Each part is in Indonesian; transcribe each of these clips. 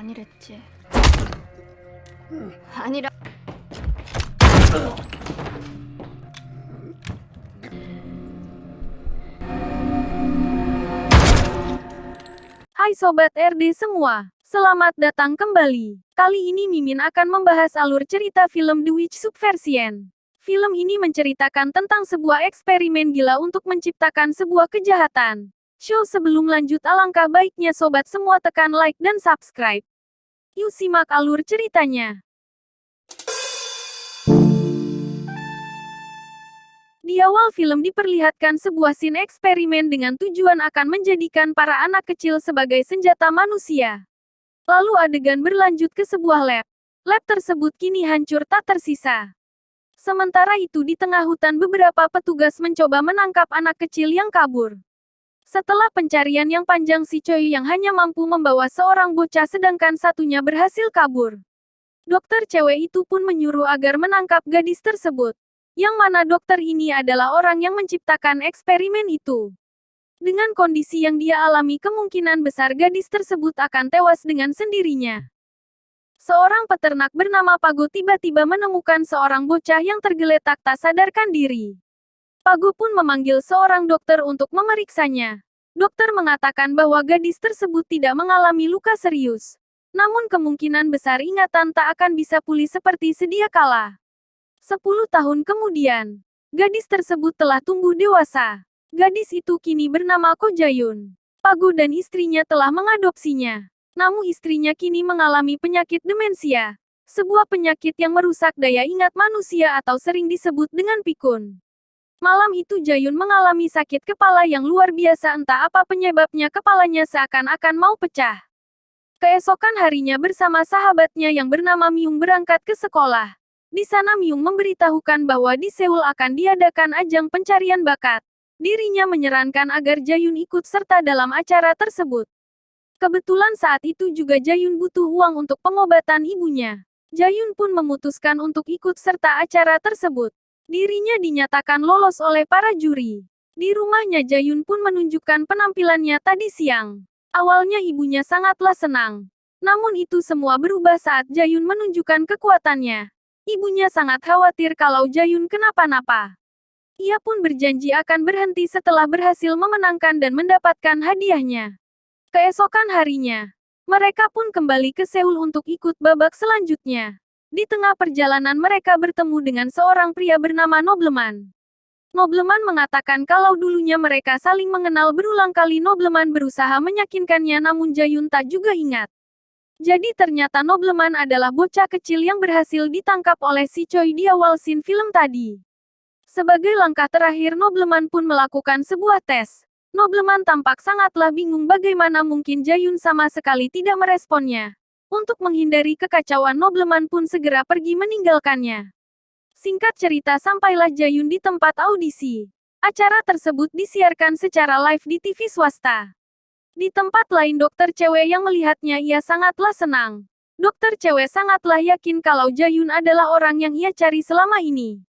아니랬지. 아니라. Hai Sobat RD semua, selamat datang kembali. Kali ini Mimin akan membahas alur cerita film The Witch Subversion. Film ini menceritakan tentang sebuah eksperimen gila untuk menciptakan sebuah kejahatan. Show sebelum lanjut alangkah baiknya Sobat semua tekan like dan subscribe. Yuk simak alur ceritanya. Di awal film diperlihatkan sebuah scene eksperimen dengan tujuan akan menjadikan para anak kecil sebagai senjata manusia. Lalu adegan berlanjut ke sebuah lab. Lab tersebut kini hancur tak tersisa. Sementara itu di tengah hutan beberapa petugas mencoba menangkap anak kecil yang kabur. Setelah pencarian yang panjang si Choi yang hanya mampu membawa seorang bocah sedangkan satunya berhasil kabur. Dokter cewek itu pun menyuruh agar menangkap gadis tersebut. Yang mana dokter ini adalah orang yang menciptakan eksperimen itu. Dengan kondisi yang dia alami kemungkinan besar gadis tersebut akan tewas dengan sendirinya. Seorang peternak bernama Pago tiba-tiba menemukan seorang bocah yang tergeletak tak sadarkan diri. Pago pun memanggil seorang dokter untuk memeriksanya. Dokter mengatakan bahwa gadis tersebut tidak mengalami luka serius. Namun kemungkinan besar ingatan tak akan bisa pulih seperti sedia kala. 10 tahun kemudian, gadis tersebut telah tumbuh dewasa. Gadis itu kini bernama Ko Jayun. Pago dan istrinya telah mengadopsinya. Namun istrinya kini mengalami penyakit demensia. Sebuah penyakit yang merusak daya ingat manusia atau sering disebut dengan pikun. Malam itu Jayun mengalami sakit kepala yang luar biasa, entah apa penyebabnya kepalanya seakan-akan mau pecah. Keesokan harinya bersama sahabatnya yang bernama Myung berangkat ke sekolah. Di sana Myung memberitahukan bahwa di Seoul akan diadakan ajang pencarian bakat. Dirinya menyarankan agar Jayun ikut serta dalam acara tersebut. Kebetulan saat itu juga Jayun butuh uang untuk pengobatan ibunya. Jayun pun memutuskan untuk ikut serta acara tersebut. Dirinya dinyatakan lolos oleh para juri. Di rumahnya Jayun pun menunjukkan penampilannya tadi siang. Awalnya ibunya sangatlah senang. Namun itu semua berubah saat Jayun menunjukkan kekuatannya. Ibunya sangat khawatir kalau Jayun kenapa-napa. Ia pun berjanji akan berhenti setelah berhasil memenangkan dan mendapatkan hadiahnya. Keesokan harinya, mereka pun kembali ke Seoul untuk ikut babak selanjutnya. Di tengah perjalanan mereka bertemu dengan seorang pria bernama Nobleman. Nobleman mengatakan kalau dulunya mereka saling mengenal berulang kali. Nobleman berusaha meyakinkannya namun Jayun tak juga ingat. Jadi ternyata Nobleman adalah bocah kecil yang berhasil ditangkap oleh si Choi di awal scene film tadi. Sebagai langkah terakhir Nobleman pun melakukan sebuah tes. Nobleman tampak sangatlah bingung bagaimana mungkin Jayun sama sekali tidak meresponnya. Untuk menghindari kekacauan Nobleman pun segera pergi meninggalkannya. Singkat cerita sampailah Jayun di tempat audisi. Acara tersebut disiarkan secara live di TV swasta. Di tempat lain dokter cewek yang melihatnya ia sangatlah senang. Dokter cewek sangatlah yakin kalau Jayun adalah orang yang ia cari selama ini.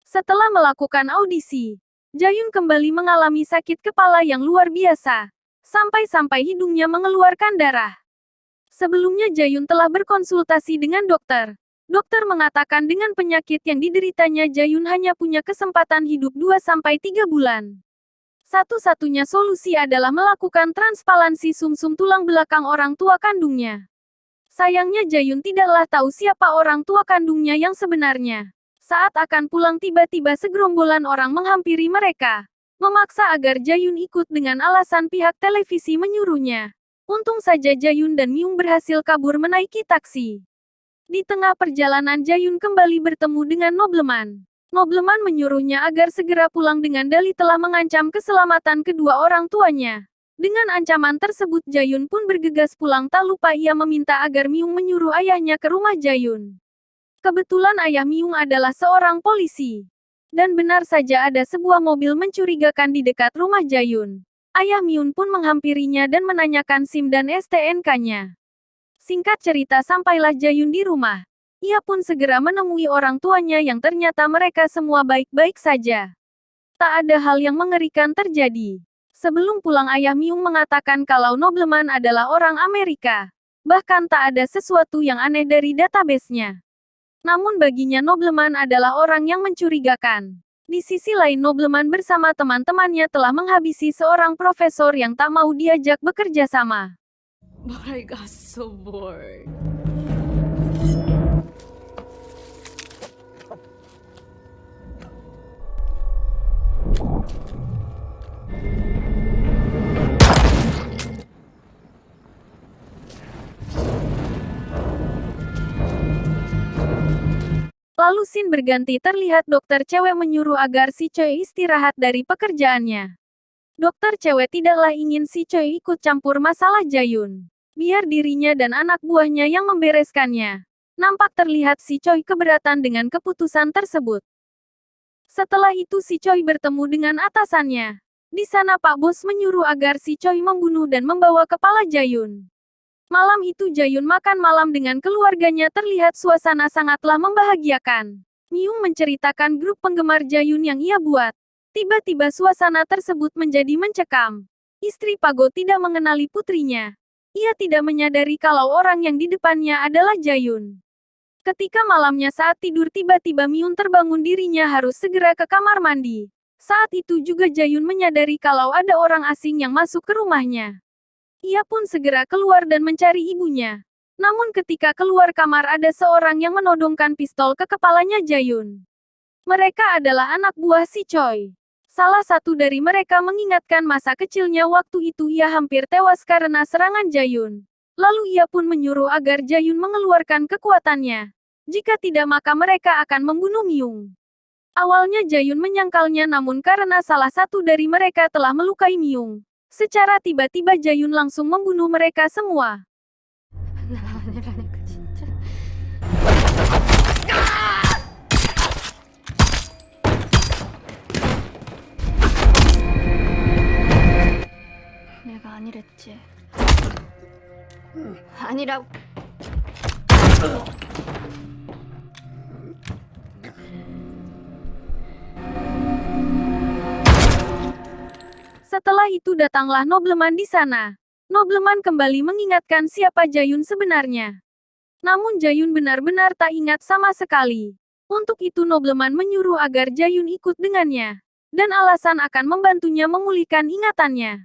Setelah melakukan audisi, Jayun kembali mengalami sakit kepala yang luar biasa. Sampai-sampai hidungnya mengeluarkan darah. Sebelumnya Jayun telah berkonsultasi dengan dokter. Dokter mengatakan dengan penyakit yang dideritanya Jayun hanya punya kesempatan hidup 2-3 bulan. Satu-satunya solusi adalah melakukan transplantasi sumsum tulang belakang orang tua kandungnya. Sayangnya Jayun tidaklah tahu siapa orang tua kandungnya yang sebenarnya. Saat akan pulang tiba-tiba segerombolan orang menghampiri mereka. Memaksa agar Jayun ikut dengan alasan pihak televisi menyuruhnya. Untung saja Jayun dan Myung berhasil kabur menaiki taksi. Di tengah perjalanan Jayun kembali bertemu dengan Nobleman. Nobleman menyuruhnya agar segera pulang dengan dalih telah mengancam keselamatan kedua orang tuanya. Dengan ancaman tersebut Jayun pun bergegas pulang, tak lupa ia meminta agar Myung menyuruh ayahnya ke rumah Jayun. Kebetulan ayah Myung adalah seorang polisi. Dan benar saja ada sebuah mobil mencurigakan di dekat rumah Jayun. Ayah Myung pun menghampirinya dan menanyakan SIM dan STNK-nya. Singkat cerita sampailah Jayun di rumah. Ia pun segera menemui orang tuanya yang ternyata mereka semua baik-baik saja. Tak ada hal yang mengerikan terjadi. Sebelum pulang ayah Myung mengatakan kalau Nobleman adalah orang Amerika. Bahkan tak ada sesuatu yang aneh dari database-nya. Namun baginya Nobleman adalah orang yang mencurigakan. Di sisi lain Nobleman bersama teman-temannya telah menghabisi seorang profesor yang tak mau diajak bekerja sama. But I got so bored. Lalu scene berganti terlihat dokter cewek menyuruh agar si Choi istirahat dari pekerjaannya. Dokter cewek tidaklah ingin si Choi ikut campur masalah Jayun. Biar dirinya dan anak buahnya yang membereskannya. Nampak terlihat si Choi keberatan dengan keputusan tersebut. Setelah itu si Choi bertemu dengan atasannya. Di sana Pak Bos menyuruh agar si Choi membunuh dan membawa kepala Jayun. Malam itu Jayun makan malam dengan keluarganya terlihat suasana sangatlah membahagiakan. Myung menceritakan grup penggemar Jayun yang ia buat. Tiba-tiba suasana tersebut menjadi mencekam. Istri Pago tidak mengenali putrinya. Ia tidak menyadari kalau orang yang di depannya adalah Jayun. Ketika malamnya saat tidur tiba-tiba Myung terbangun dirinya harus segera ke kamar mandi. Saat itu juga Jayun menyadari kalau ada orang asing yang masuk ke rumahnya. Ia pun segera keluar dan mencari ibunya. Namun ketika keluar kamar ada seorang yang menodongkan pistol ke kepalanya Jayun. Mereka adalah anak buah si Choi. Salah satu dari mereka mengingatkan masa kecilnya waktu itu ia hampir tewas karena serangan Jayun. Lalu ia pun menyuruh agar Jayun mengeluarkan kekuatannya. Jika tidak maka mereka akan membunuh Myung. Awalnya Jayun menyangkalnya namun karena salah satu dari mereka telah melukai Myung. Secara tiba-tiba Jayun langsung membunuh mereka semua. 내가 아니랬지. 아니라고. Setelah itu datanglah Nobleman di sana. Nobleman kembali mengingatkan siapa Jayun sebenarnya. Namun Jayun benar-benar tak ingat sama sekali. Untuk itu Nobleman menyuruh agar Jayun ikut dengannya. Dan alasan akan membantunya memulihkan ingatannya.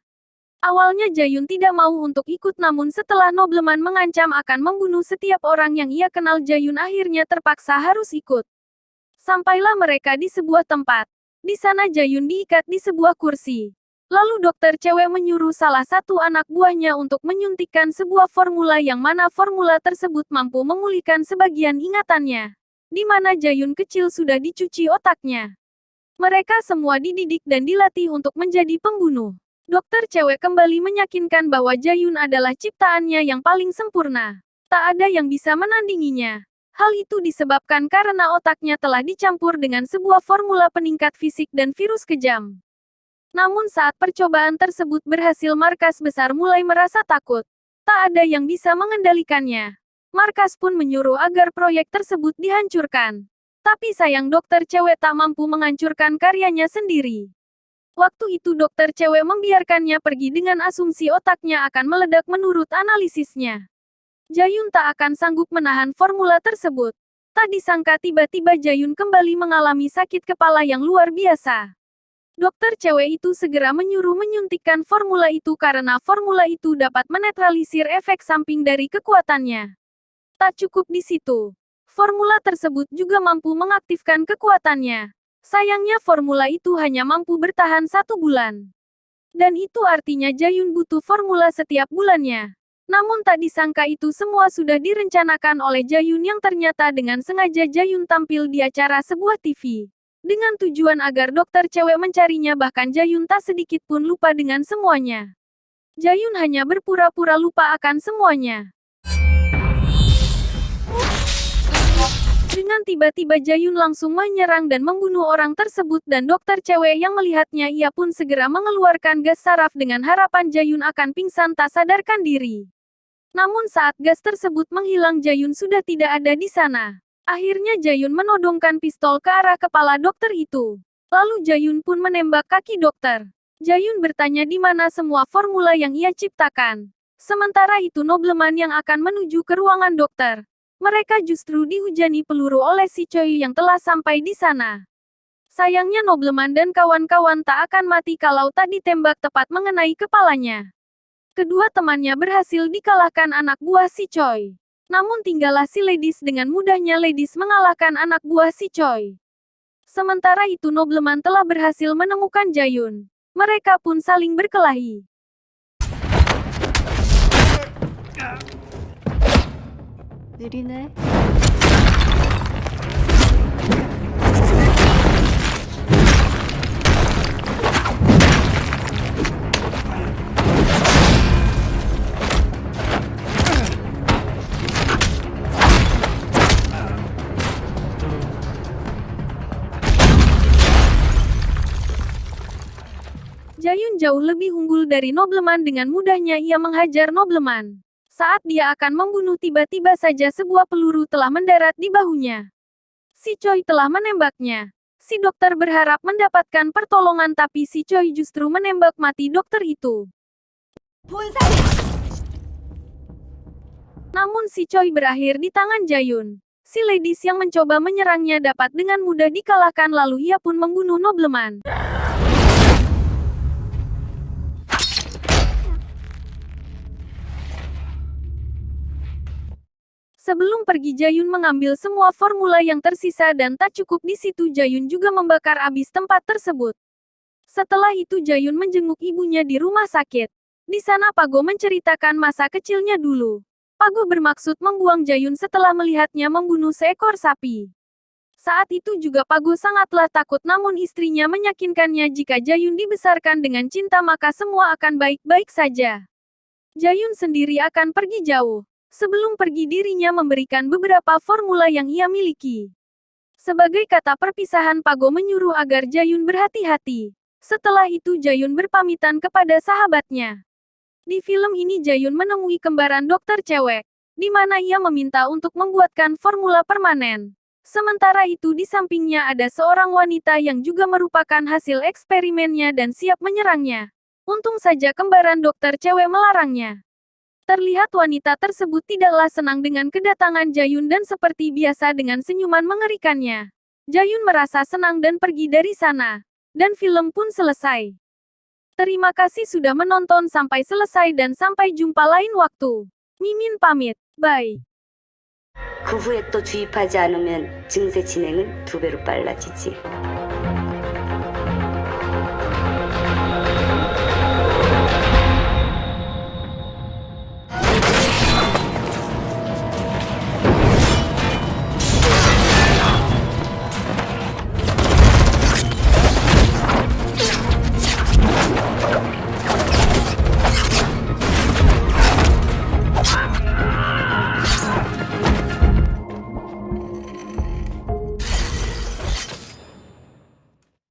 Awalnya Jayun tidak mau untuk ikut namun setelah Nobleman mengancam akan membunuh setiap orang yang ia kenal Jayun akhirnya terpaksa harus ikut. Sampailah mereka di sebuah tempat. Di sana Jayun diikat di sebuah kursi. Lalu dokter cewek menyuruh salah satu anak buahnya untuk menyuntikkan sebuah formula yang mana formula tersebut mampu memulihkan sebagian ingatannya. Di mana Jayun kecil sudah dicuci otaknya. Mereka semua dididik dan dilatih untuk menjadi pembunuh. Dokter cewek kembali meyakinkan bahwa Jayun adalah ciptaannya yang paling sempurna. Tak ada yang bisa menandinginya. Hal itu disebabkan karena otaknya telah dicampur dengan sebuah formula peningkat fisik dan virus kejam. Namun saat percobaan tersebut berhasil markas besar mulai merasa takut. Tak ada yang bisa mengendalikannya. Markas pun menyuruh agar proyek tersebut dihancurkan. Tapi sayang dokter cewek tak mampu menghancurkan karyanya sendiri. Waktu itu dokter cewek membiarkannya pergi dengan asumsi otaknya akan meledak menurut analisisnya. Jayun tak akan sanggup menahan formula tersebut. Tak disangka tiba-tiba Jayun kembali mengalami sakit kepala yang luar biasa. Dokter cewek itu segera menyuruh menyuntikkan formula itu karena formula itu dapat menetralisir efek samping dari kekuatannya. Tak cukup di situ. Formula tersebut juga mampu mengaktifkan kekuatannya. Sayangnya formula itu hanya mampu bertahan 1 bulan. Dan itu artinya Jayun butuh formula setiap bulannya. Namun tak disangka itu semua sudah direncanakan oleh Jayun yang ternyata dengan sengaja Jayun tampil di acara sebuah TV. Dengan tujuan agar dokter cewek mencarinya bahkan Jayun tak sedikit pun lupa dengan semuanya. Jayun hanya berpura-pura lupa akan semuanya. Dengan tiba-tiba Jayun langsung menyerang dan membunuh orang tersebut dan dokter cewek yang melihatnya ia pun segera mengeluarkan gas saraf dengan harapan Jayun akan pingsan tak sadarkan diri. Namun saat gas tersebut menghilang Jayun sudah tidak ada di sana. Akhirnya Jayun menodongkan pistol ke arah kepala dokter itu. Lalu Jayun pun menembak kaki dokter. Jayun bertanya di mana semua formula yang ia ciptakan. Sementara itu nobleman yang akan menuju ke ruangan dokter. Mereka justru dihujani peluru oleh si Choi yang telah sampai di sana. Sayangnya nobleman dan kawan-kawan tak akan mati kalau tak ditembak tepat mengenai kepalanya. Kedua temannya berhasil dikalahkan anak buah si Choi. Namun tinggallah si Ladies, dengan mudahnya Ladies mengalahkan anak buah si Choi. Sementara itu nobleman telah berhasil menemukan Jayun. Mereka pun saling berkelahi. 느리네. Jayun jauh lebih unggul dari nobleman, dengan mudahnya ia menghajar nobleman. Saat dia akan membunuh, tiba-tiba saja sebuah peluru telah mendarat di bahunya. Si Choi telah menembaknya. Si dokter berharap mendapatkan pertolongan, tapi si Choi justru menembak mati dokter itu. Namun si Choi berakhir di tangan Jayun. Si Ladies yang mencoba menyerangnya dapat dengan mudah dikalahkan, lalu ia pun membunuh nobleman. Sebelum pergi Jayun mengambil semua formula yang tersisa, dan tak cukup di situ Jayun juga membakar habis tempat tersebut. Setelah itu Jayun menjenguk ibunya di rumah sakit. Di sana Pago menceritakan masa kecilnya dulu. Pago bermaksud membuang Jayun setelah melihatnya membunuh seekor sapi. Saat itu juga Pago sangatlah takut, namun istrinya meyakinkannya jika Jayun dibesarkan dengan cinta maka semua akan baik-baik saja. Jayun sendiri akan pergi jauh. Sebelum pergi dirinya memberikan beberapa formula yang ia miliki. Sebagai kata perpisahan Pago menyuruh agar Jayun berhati-hati. Setelah itu Jayun berpamitan kepada sahabatnya. Di film ini Jayun menemui kembaran dokter cewek, di mana ia meminta untuk membuatkan formula permanen. Sementara itu di sampingnya ada seorang wanita yang juga merupakan hasil eksperimennya dan siap menyerangnya. Untung saja kembaran dokter cewek melarangnya. Terlihat wanita tersebut tidaklah senang dengan kedatangan Jayun dan seperti biasa dengan senyuman mengerikannya. Jayun merasa senang dan pergi dari sana. Dan film pun selesai. Terima kasih sudah menonton sampai selesai dan sampai jumpa lain waktu. Mimin pamit. Bye. 그 후에 또 주입하지 않으면 증세 진행은 2배로 빨라지지.